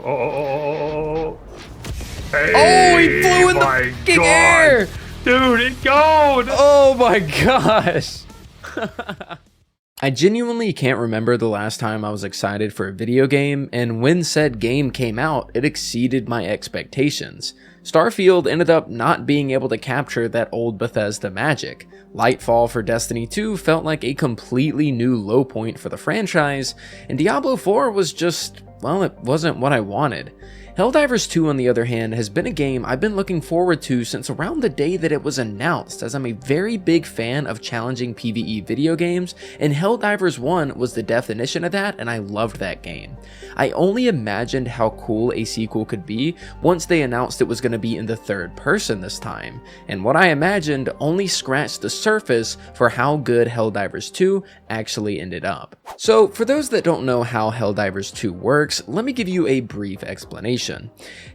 Oh, hey, oh, he flew in the fucking air! Dude, it goes! Oh my gosh! I genuinely can't remember the last time I was excited for a video game, and when said game came out, it exceeded my expectations. Starfield ended up not being able to capture that old Bethesda magic. Lightfall for Destiny 2 felt like a completely new low point for the franchise, and Diablo 4 was just, well, it wasn't what I wanted. Helldivers 2, on the other hand, has been a game I've been looking forward to since around the day that it was announced, as I'm a very big fan of challenging PvE video games, and Helldivers 1 was the definition of that, and I loved that game. I only imagined how cool a sequel could be once they announced it was going to be in the third person this time, and what I imagined only scratched the surface for how good Helldivers 2 actually ended up. So, for those that don't know how Helldivers 2 works, let me give you a brief explanation.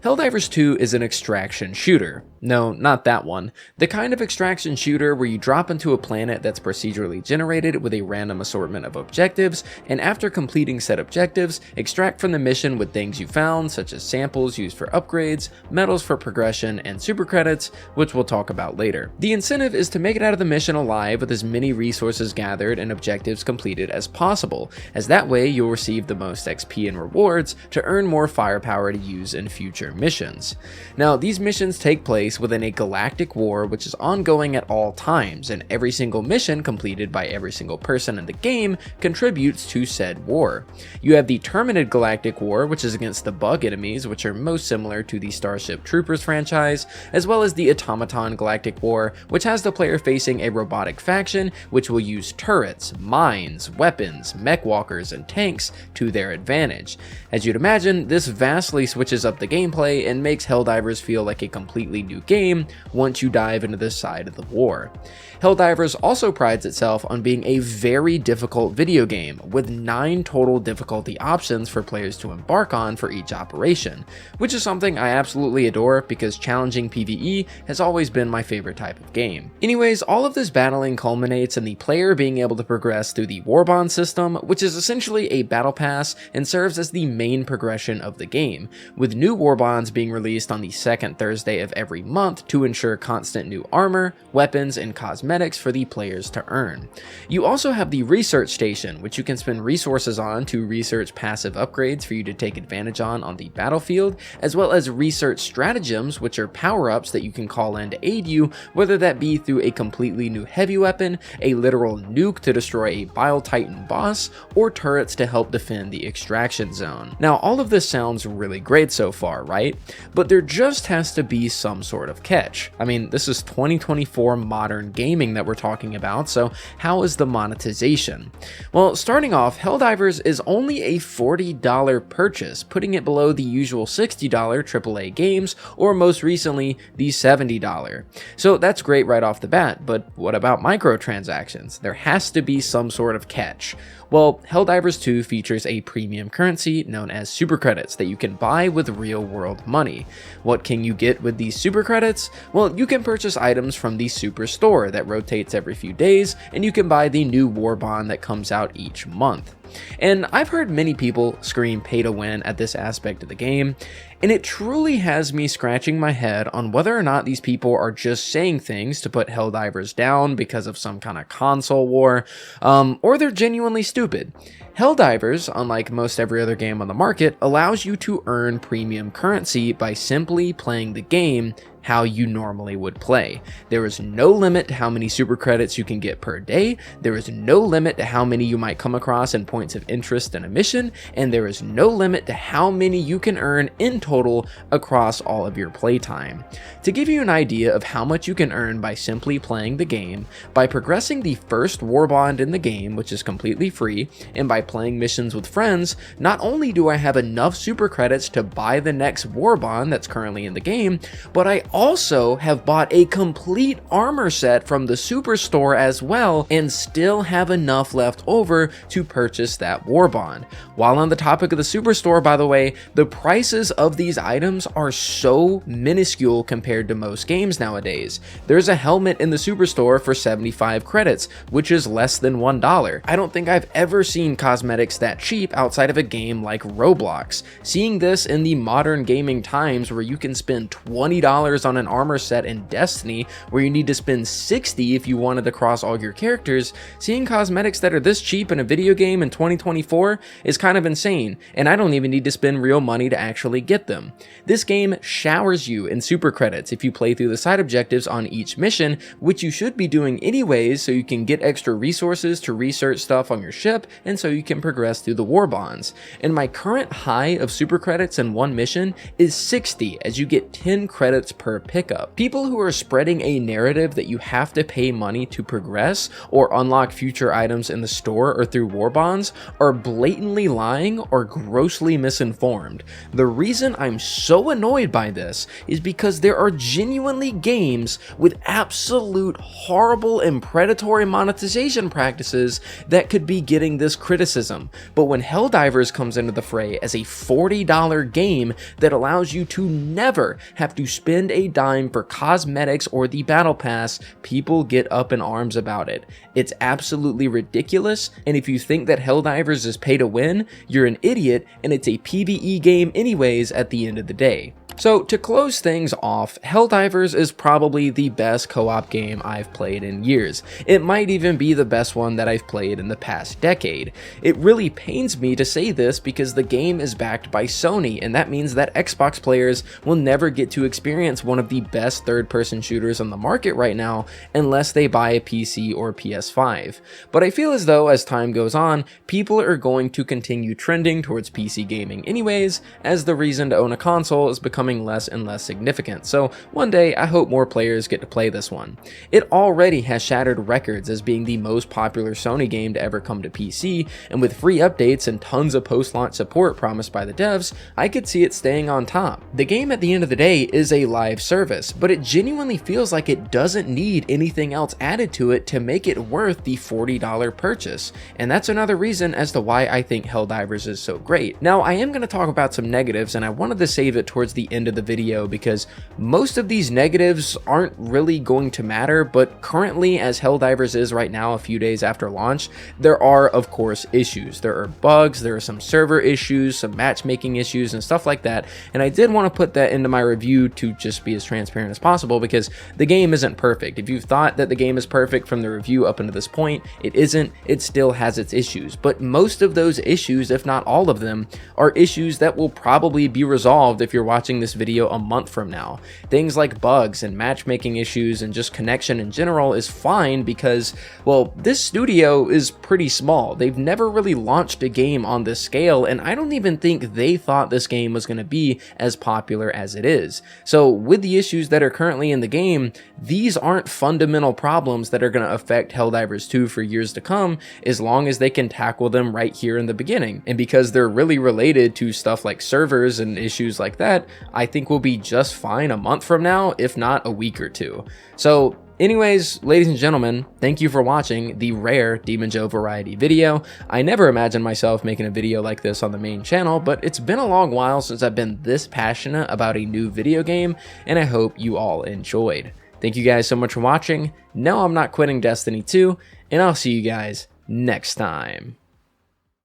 Helldivers 2 is an extraction shooter. No, not that one. The kind of extraction shooter where you drop into a planet that's procedurally generated with a random assortment of objectives, and after completing said objectives, extract from the mission with things you found, such as samples used for upgrades, medals for progression, and super credits, which we'll talk about later. The incentive is to make it out of the mission alive with as many resources gathered and objectives completed as possible, as that way you'll receive the most XP and rewards to earn more firepower to use in future missions. Now, these missions take place within a galactic war which is ongoing at all times, and every single mission completed by every single person in the game contributes to said war. You have the Terminated Galactic War, which is against the bug enemies, which are most similar to the Starship Troopers franchise, as well as the Automaton Galactic War, which has the player facing a robotic faction which will use turrets, mines, weapons, mech walkers, and tanks to their advantage. As you'd imagine, this vastly switches up the gameplay and makes Helldivers feel like a completely new game once you dive into this side of the war. Helldivers also prides itself on being a very difficult video game, with 9 total difficulty options for players to embark on for each operation, which is something I absolutely adore because challenging PvE has always been my favorite type of game. Anyways, all of this battling culminates in the player being able to progress through the Warbond system, which is essentially a battle pass and serves as the main progression of the game, with new Warbonds being released on the second Thursday of every month to ensure constant new armor, weapons, and cosmetics for the players to earn. You also have the Research Station, which you can spend resources on to research passive upgrades for you to take advantage on the battlefield, as well as Research Stratagems, which are power-ups that you can call in to aid you, whether that be through a completely new heavy weapon, a literal nuke to destroy a Bile Titan boss, or turrets to help defend the extraction zone. Now, all of this sounds really great so far, right? But there just has to be some sort of catch. I mean, this is 2024 modern gaming that we're talking about, so how is the monetization? Well, starting off, Helldivers is only a $40 purchase, putting it below the usual $60 AAA games, or most recently, the $70. So that's great right off the bat, but what about microtransactions? There has to be some sort of catch. Well, Helldivers 2 features a premium currency known as super credits that you can buy with real-world money. What can you get with these super credits? Well, you can purchase items from the super store that rotates every few days, and you can buy the new Warbond that comes out each month. And I've heard many people scream pay to win at this aspect of the game, and it truly has me scratching my head on whether or not these people are just saying things to put Helldivers down because of some kind of console war, or they're genuinely stupid. Helldivers, unlike most every other game on the market, allows you to earn premium currency by simply playing the game how you normally would play. There is no limit to how many super credits you can get per day, there is no limit to how many you might come across in points of interest in a mission, and there is no limit to how many you can earn in total across all of your playtime. To give you an idea of how much you can earn by simply playing the game, by progressing the first Warbond in the game, which is completely free, and by playing missions with friends, not only do I have enough super credits to buy the next Warbond that's currently in the game, but I also have bought a complete armor set from the Superstore as well and still have enough left over to purchase that war bond. While on the topic of the Superstore, by the way, the prices of these items are so minuscule compared to most games nowadays. There's a helmet in the Superstore for 75 credits, which is less than $1. I don't think I've ever seen cosmetics that cheap outside of a game like Roblox. Seeing this in the modern gaming times where you can spend $20 on an armor set in Destiny, where you need to spend $60 if you wanted to cross all your characters, seeing cosmetics that are this cheap in a video game in 2024 is kind of insane, and I don't even need to spend real money to actually get them. This game showers you in super credits if you play through the side objectives on each mission, which you should be doing anyways so you can get extra resources to research stuff on your ship and so you can progress through the war bonds. And my current high of super credits in one mission is 60, as you get 10 credits per pickup. People who are spreading a narrative that you have to pay money to progress or unlock future items in the store or through war bonds are blatantly lying or grossly misinformed. The reason I'm so annoyed by this is because there are genuinely games with absolute horrible and predatory monetization practices that could be getting this criticism. But when Helldivers comes into the fray as a $40 game that allows you to never have to spend a dime for cosmetics or the battle pass, people get up in arms about it. It's absolutely ridiculous, and if you think that Helldivers is pay to win, you're an idiot, and it's a PvE game anyways at the end of the day. So to close things off, Helldivers is probably the best co-op game I've played in years. It might even be the best one that I've played in the past decade. It really pains me to say this because the game is backed by Sony, and that means that Xbox players will never get to experience one of the best third-person shooters on the market right now unless they buy a PC or PS5. But I feel as though as time goes on, people are going to continue trending towards PC gaming anyways, as the reason to own a console is becoming less and less significant. So one day I hope more players get to play this one. It already has shattered records as being the most popular Sony game to ever come to PC, and with free updates and tons of post-launch support promised by the devs, I could see it staying on top. The game at the end of the day is a live service, but it genuinely feels like it doesn't need anything else added to it to make it worth the $40 purchase, and that's another reason as to why I think Helldivers is so great. Now I am going to talk about some negatives, and I wanted to save it towards the end of the video because most of these negatives aren't really going to matter, but currently as Helldivers is right now, a few days after launch, there are of course issues. There are bugs, there are some server issues, some matchmaking issues and stuff like that, and I did want to put that into my review to just be as transparent as possible because the game isn't perfect. If you thought that the game is perfect from the review up until this point, it isn't. It still has its issues, but most of those issues, if not all of them, are issues that will probably be resolved if you're watching this video a month from now. Things like bugs and matchmaking issues and just connection in general is fine because, well, this studio is pretty small. They've never really launched a game on this scale, and I don't even think they thought this game was going to be as popular as it is. So with the issues that are currently in the game, these aren't fundamental problems that are going to affect Helldivers 2 for years to come, as long as they can tackle them right here in the beginning. And because they're really related to stuff like servers and issues like that, I think we'll be just fine a month from now, if not a week or two. So anyways, ladies and gentlemen, thank you for watching the rare demonjoefrance video. I never imagined myself making a video like this on the main channel, but it's been a long while since I've been this passionate about a new video game, and I hope you all enjoyed. Thank you guys so much for watching. No, I'm not quitting Destiny 2, and I'll see you guys next time.